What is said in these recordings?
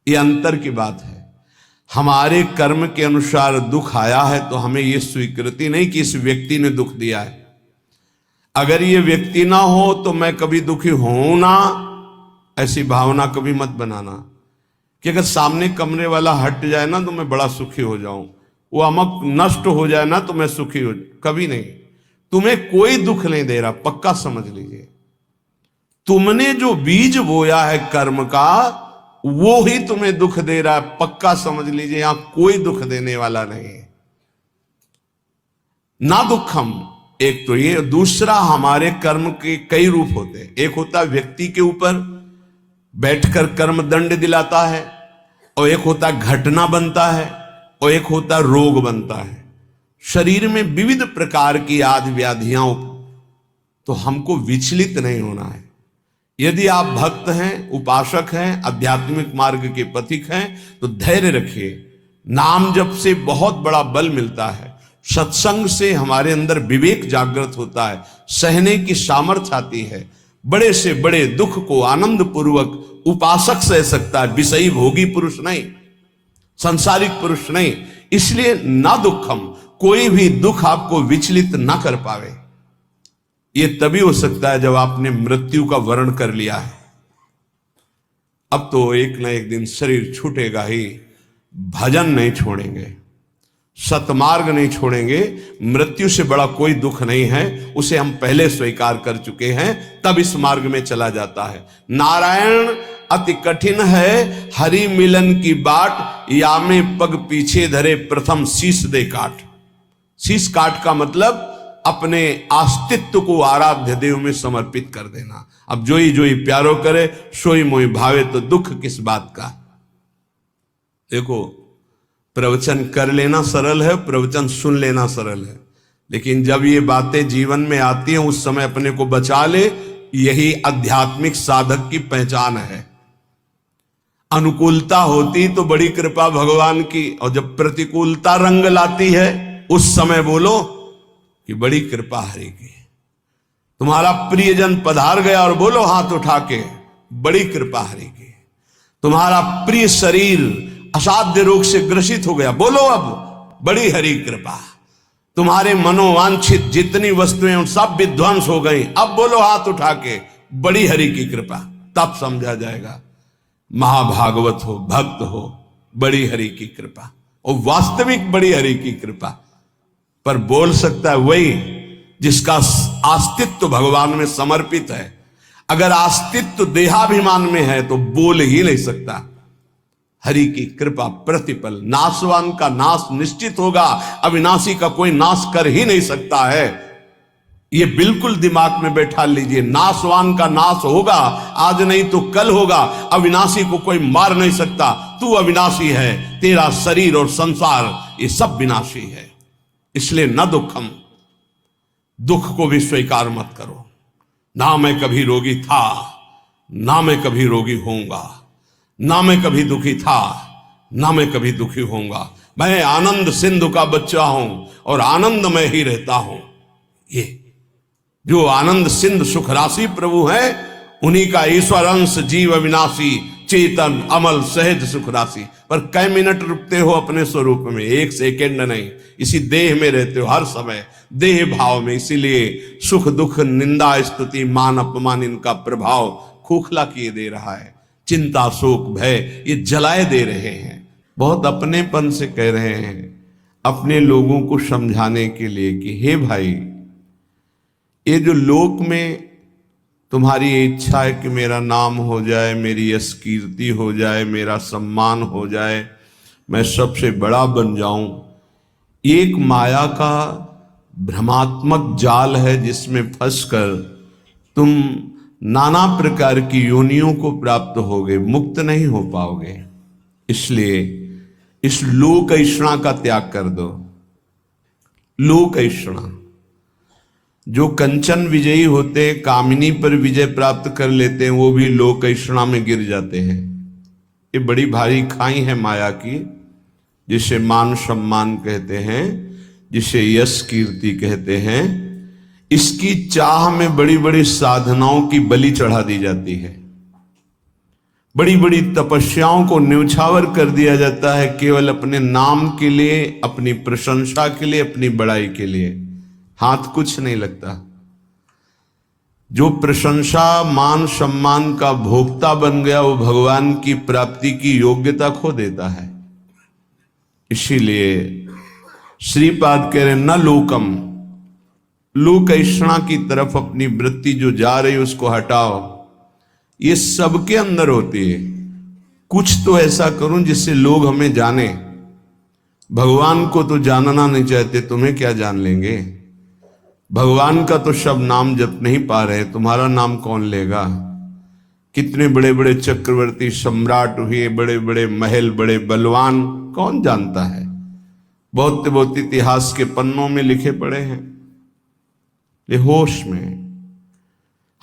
ये अंतर की बात है। हमारे कर्म के अनुसार दुख आया है तो हमें यह स्वीकृति नहीं कि इस व्यक्ति ने दुख दिया है। अगर ये व्यक्ति ना हो तो मैं कभी दुखी हूं ना, ऐसी भावना कभी मत बनाना कि अगर सामने कमरे वाला हट जाए ना तो मैं बड़ा सुखी हो जाऊं, वो अमक नष्ट हो जाए ना तो मैं सुखी हो, कभी नहीं। तुम्हें कोई दुख नहीं दे रहा, पक्का समझ लीजिए। तुमने जो बीज बोया है कर्म का वो ही तुम्हें दुख दे रहा है, पक्का समझ लीजिए। यहां कोई दुख देने वाला नहीं है। ना दुखम, एक तो ये। दूसरा, हमारे कर्म के कई रूप होते हैं। एक होता है व्यक्ति के ऊपर बैठकर कर्म दंड दिलाता है, और एक होता है घटना बनता है, और एक होता है रोग बनता है। शरीर में विविध प्रकार की आदि व्याधियां, तो हमको विचलित नहीं होना है। यदि आप भक्त हैं, उपासक हैं, आध्यात्मिक मार्ग के पथिक हैं तो धैर्य रखिए। नाम जप से बहुत बड़ा बल मिलता है। सत्संग से हमारे अंदर विवेक जागृत होता है, सहने की सामर्थ्य आती है। बड़े से बड़े दुख को आनंद पूर्वक उपासक सह सकता है, विषयी भोगी पुरुष नहीं, संसारिक पुरुष नहीं। इसलिए ना दुखम, कोई भी दुख आपको विचलित ना कर पावे। ये तभी हो सकता है जब आपने मृत्यु का वर्ण कर लिया है। अब तो एक ना एक दिन शरीर छूटेगा ही, भजन नहीं छोड़ेंगे, सतमार्ग नहीं छोड़ेंगे। मृत्यु से बड़ा कोई दुख नहीं है, उसे हम पहले स्वीकार कर चुके हैं, तब इस मार्ग में चला जाता है। नारायण अति कठिन है, हरि मिलन की बाट, या में पग पीछे धरे प्रथम शीश दे काट। शीश काट का मतलब अपने अस्तित्व को आराध्य देव में समर्पित कर देना। अब जोई जोई प्यारो करे, सोई मोई भावे, तो दुख किस बात का। देखो, प्रवचन कर लेना सरल है, प्रवचन सुन लेना सरल है, लेकिन जब ये बातें जीवन में आती हैं उस समय अपने को बचा ले। यही आध्यात्मिक साधक की पहचान है। अनुकूलता होती तो बड़ी कृपा भगवान की, और जब प्रतिकूलता रंग लाती है उस समय बोलो कि बड़ी कृपा हरि की। तुम्हारा प्रियजन पधार गया और बोलो हाथ उठा के, बड़ी कृपा हरि की। तुम्हारा प्रिय शरीर असाध्य रोग से ग्रसित हो गया, बोलो अब बड़ी हरि कृपा। तुम्हारे मनोवांछित जितनी वस्तुएं उन सब विध्वंस हो गई, अब बोलो हाथ उठा के, बड़ी हरि की कृपा। तब समझा जाएगा महाभागवत हो, भक्त हो, बड़ी हरि की कृपा, और वास्तविक बड़ी हरि की कृपा। पर बोल सकता है वही जिसका अस्तित्व भगवान में समर्पित है। अगर अस्तित्व देहाभिमान में है तो बोल ही नहीं सकता। हरि की कृपा प्रतिपल, नाशवान का नाश निश्चित होगा, अविनाशी का कोई नाश कर ही नहीं सकता है। ये बिल्कुल दिमाग में बैठा लीजिए। नाशवान का नाश होगा, आज नहीं तो कल होगा। अविनाशी को कोई मार नहीं सकता। तू अविनाशी है, तेरा शरीर और संसार ये सब विनाशी है। इसलिए न दुखम, दुख को भी स्वीकार मत करो। ना मैं कभी रोगी था, ना मैं कभी रोगी होऊंगा, ना मैं कभी दुखी था, ना मैं कभी दुखी होऊंगा। मैं आनंद सिंधु का बच्चा हूं और आनंद में ही रहता हूं। ये जो आनंद सिंधु सुख राशि प्रभु है, उन्हीं का ईश्वर अंश जीव अविनाशी चेतन अमल सहज सुख राशि। पर कई मिनट रुकते हो अपने स्वरूप में, एक सेकेंड नहीं। इसी देह में रहते हो हर समय, देह भाव में। इसीलिए सुख दुख निंदा स्तुति मान अपमान इनका प्रभाव खोखला किए दे रहा है। चिंता शोक भय ये जलाए दे रहे हैं। बहुत अपनेपन से कह रहे हैं अपने लोगों को समझाने के लिए कि हे भाई, ये जो लोक में तुम्हारी इच्छा है कि मेरा नाम हो जाए, मेरी यश कीर्ति हो जाए, मेरा सम्मान हो जाए, मैं सबसे बड़ा बन जाऊं, एक माया का भ्रमात्मक जाल है जिसमें फंसकर तुम नाना प्रकार की योनियों को प्राप्त होगे, मुक्त नहीं हो पाओगे। इसलिए इस लोक ऐषणा का त्याग कर दो। लोक ऐषणा, जो कंचन विजयी होते, कामिनी पर विजय प्राप्त कर लेते हैं, वो भी लोक ऐषणा में गिर जाते हैं। ये बड़ी भारी खाई है माया की, जिसे मान सम्मान कहते हैं, जिसे यश कीर्ति कहते हैं। इसकी चाह में बड़ी बड़ी साधनाओं की बलि चढ़ा दी जाती है। बड़ी बड़ी तपस्याओं को न्यौछावर कर दिया जाता है केवल अपने नाम के लिए, अपनी प्रशंसा के लिए, अपनी बड़ाई के लिए। हाथ कुछ नहीं लगता। जो प्रशंसा मान सम्मान का भोक्ता बन गया वो भगवान की प्राप्ति की योग्यता खो देता है। इसीलिए श्रीपाद कह रहे न लोकम, लोक ऐषणा की तरफ अपनी वृत्ति जो जा रही उसको हटाओ। ये सबके अंदर होती है। कुछ तो ऐसा करूं जिससे लोग हमें जाने। भगवान को तो जानना नहीं चाहते, तुम्हें क्या जान लेंगे। भगवान का तो शब्द नाम जप नहीं पा रहे, तुम्हारा नाम कौन लेगा। कितने बड़े बड़े चक्रवर्ती सम्राट हुए, बड़े बड़े महल, बड़े बलवान, कौन जानता है। बहुत बहुत इतिहास के पन्नों में लिखे पड़े हैं। ये होश में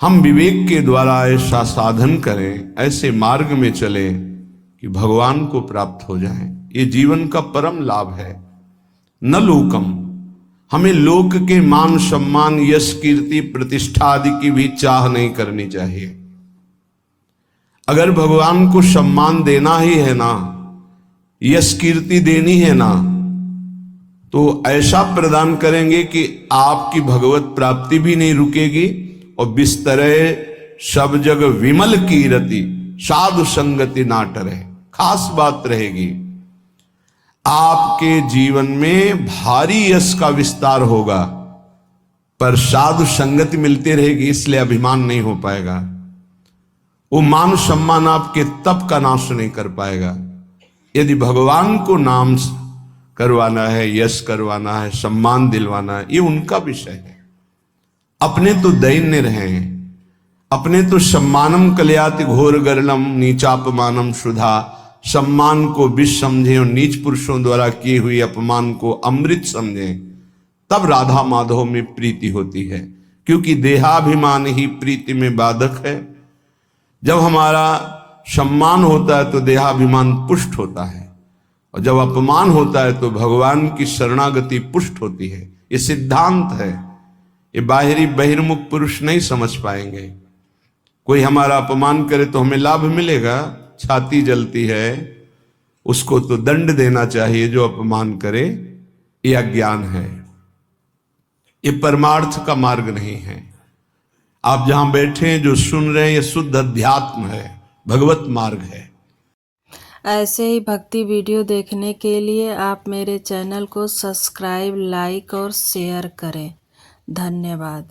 हम विवेक के द्वारा ऐसा साधन करें, ऐसे मार्ग में चले कि भगवान को प्राप्त हो जाए। ये जीवन का परम लाभ है। न लोकम, हमें लोक के मान सम्मान, यश, कीर्ति, प्रतिष्ठा आदि की भी चाह नहीं करनी चाहिए। अगर भगवान को सम्मान देना ही है ना, यश कीर्ति देनी है ना, तो ऐसा प्रदान करेंगे कि आपकी भगवत प्राप्ति भी नहीं रुकेगी और बिस्तरे सब जग विमल कीरति, साधु संगति ना टरे। खास बात रहेगी, आपके जीवन में भारी यश का विस्तार होगा पर साधु संगति मिलती रहेगी, इसलिए अभिमान नहीं हो पाएगा। वो मान सम्मान आपके तप का नाश नहीं कर पाएगा। यदि भगवान को नाम करवाना है, यश करवाना है, सम्मान दिलवाना है, ये उनका विषय है। अपने तो दैन्य रहे, अपने तो सम्मानम कल्याति घोर गरलम नीचापमानम शुधा, सम्मान को विष समझे और नीच पुरुषों द्वारा किए हुए अपमान को अमृत समझे, तब राधा माधव में प्रीति होती है। क्योंकि देहाभिमान ही प्रीति में बाधक है। जब हमारा सम्मान होता है तो देहाभिमान पुष्ट होता है, और जब अपमान होता है तो भगवान की शरणागति पुष्ट होती है। ये सिद्धांत है, ये बाहरी बहिर्मुख पुरुष नहीं समझ पाएंगे। कोई हमारा अपमान करे तो हमें लाभ मिलेगा, छाती जलती है, उसको तो दंड देना चाहिए जो अपमान करे, ये अज्ञान है। ये परमार्थ का मार्ग नहीं है। आप जहां बैठे हैं, जो सुन रहे हैं, ये शुद्ध अध्यात्म है, भगवत मार्ग है। ऐसे ही भक्ति वीडियो देखने के लिए आप मेरे चैनल को सब्सक्राइब, लाइक और शेयर करें। धन्यवाद।